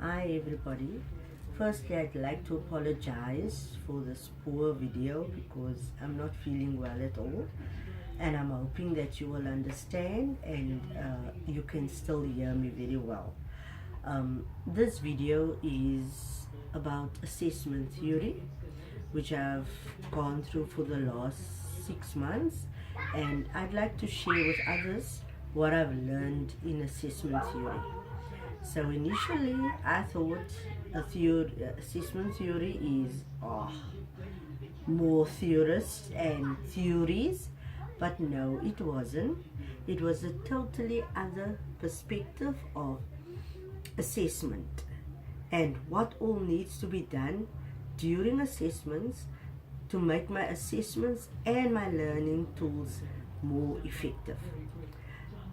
Hi everybody. Firstly, I'd like to apologize for this poor video because I'm not feeling well at all, and I'm hoping that you will understand and you can still hear me very well. This video is about assessment theory, which I've gone through for the last 6 months, and I'd like to share with others what I've learned in assessment theory. So initially I thought assessment theory is more theorists and theories, but no, it wasn't. It was a totally other perspective of assessment and what all needs to be done during assessments to make my assessments and my learning tools more effective.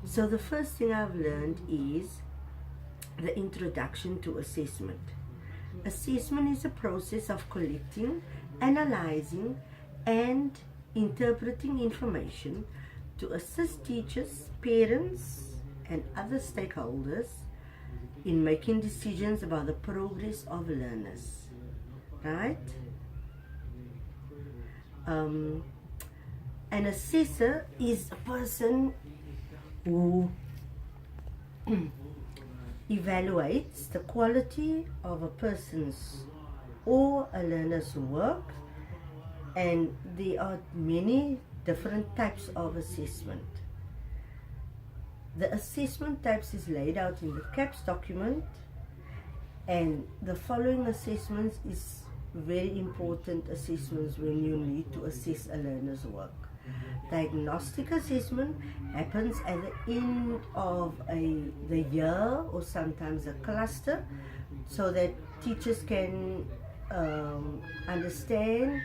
So the first thing I've learned is the introduction to assessment. Assessment is a process of collecting, analyzing, and interpreting information to assist teachers, parents, and other stakeholders in making decisions about the progress of learners. Right? An assessor is a person who evaluates the quality of a person's or a learner's work, and there are many different types of assessment. The assessment types is laid out in the CAPS document, and the following assessments is very important assessments when you need to assess a learner's work. Diagnostic assessment happens at the end of the year or sometimes a cluster, so that teachers can understand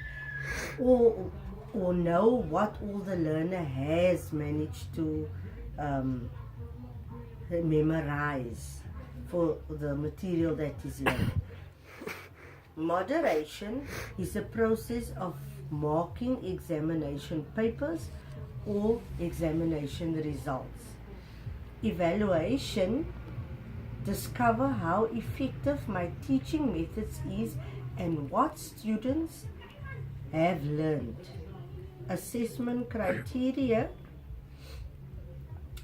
or know what all the learner has managed to memorize for the material that is learned. Moderation is a process of marking examination papers or examination results. Evaluation, discover how effective my teaching methods is and what students have learned. Assessment criteria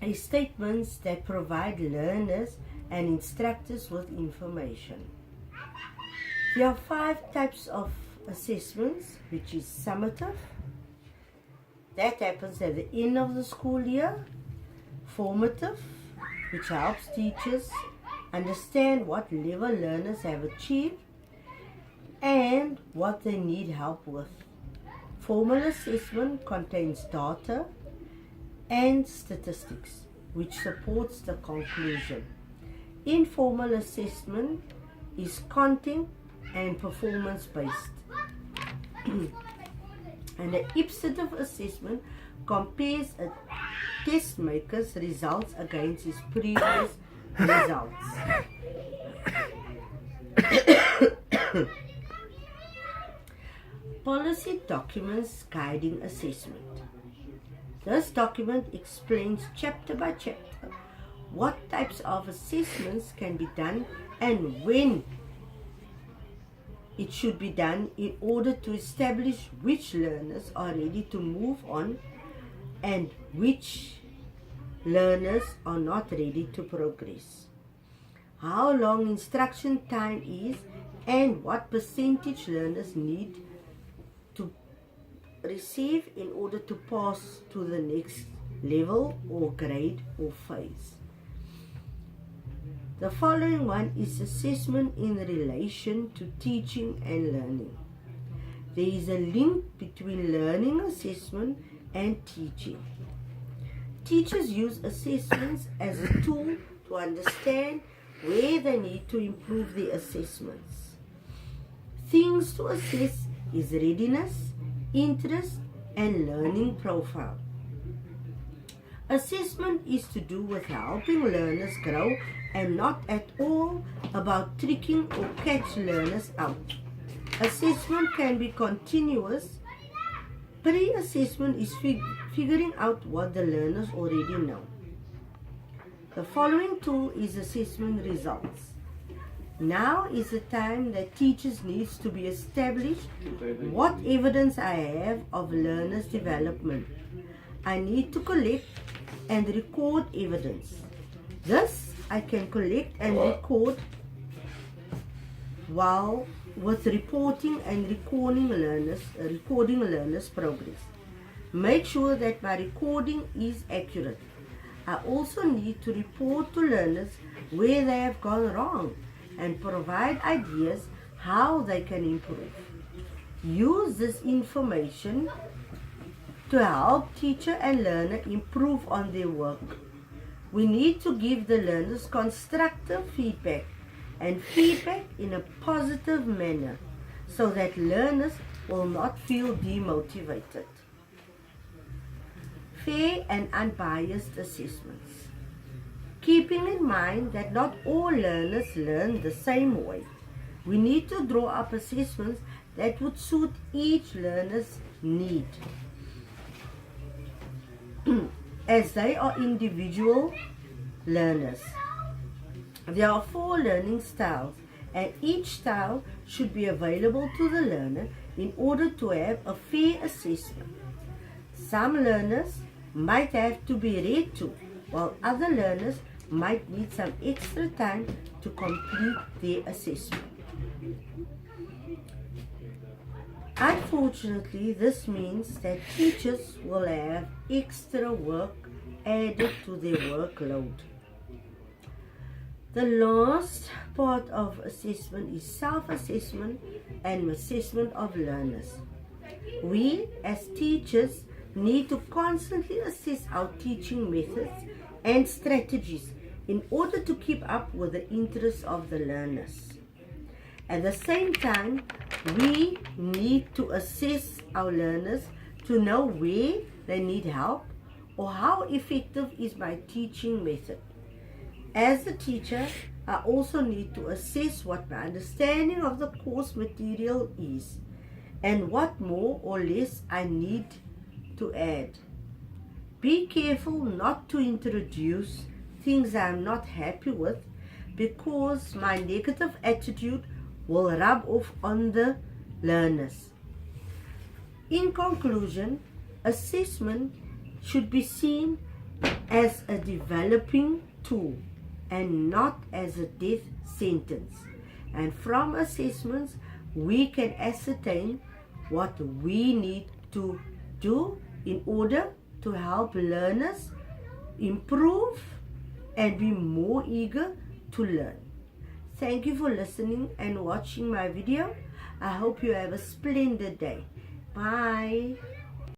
is statements that provide learners and instructors with information. There are 5 types of assessments, which is summative, that happens at the end of the school year. Formative, which helps teachers understand what level learners have achieved and what they need help with. Formal assessment contains data and statistics, which supports the conclusion. Informal assessment is content and performance based. And the ipsative assessment compares a test maker's results against his previous results. Policy documents guiding assessment. This document explains chapter by chapter what types of assessments can be done and when it should be done in order to establish which learners are ready to move on and which learners are not ready to progress. How long instruction time is and what percentage learners need to receive in order to pass to the next level or grade or phase. The following one is assessment in relation to teaching and learning. There is a link between learning assessment and teaching. Teachers use assessments as a tool to understand where they need to improve their assessments. Things to assess is readiness, interest, and learning profile. Assessment is to do with helping learners grow and not at all about tricking or catch learners out. Assessment can be continuous. Pre-assessment is figuring out what the learners already know. The following tool is assessment results. Now is the time that teachers needs to be established what evidence I have of learners' development. I need to collect and record evidence. This I can collect and record while with reporting and recording learners' progress. Make sure that my recording is accurate. I also need to report to learners where they have gone wrong and provide ideas how they can improve. Use this information to help teacher and learner improve on their work. We need to give the learners constructive feedback and feedback in a positive manner so that learners will not feel demotivated. Fair and unbiased assessments. Keeping in mind that not all learners learn the same way, we need to draw up assessments that would suit each learner's need. As they are individual learners. There are 4 learning styles, and each style should be available to the learner in order to have a fair assessment. Some learners might have to be read to, while other learners might need some extra time to complete their assessment. Unfortunately, this means that teachers will have extra work added to their workload. The last part of assessment is self-assessment and assessment of learners. We, as teachers, need to constantly assess our teaching methods and strategies in order to keep up with the interests of the learners. At the same time, we need to assess our learners to know where they need help or how effective is my teaching method. As a teacher, I also need to assess what my understanding of the course material is and what more or less I need to add. Be careful not to introduce things I am not happy with, because my negative attitude will rub off on the learners. In conclusion, assessment should be seen as a developing tool and not as a death sentence. And from assessments, we can ascertain what we need to do in order to help learners improve and be more eager to learn. Thank you for listening and watching my video. I hope you have a splendid day. Bye.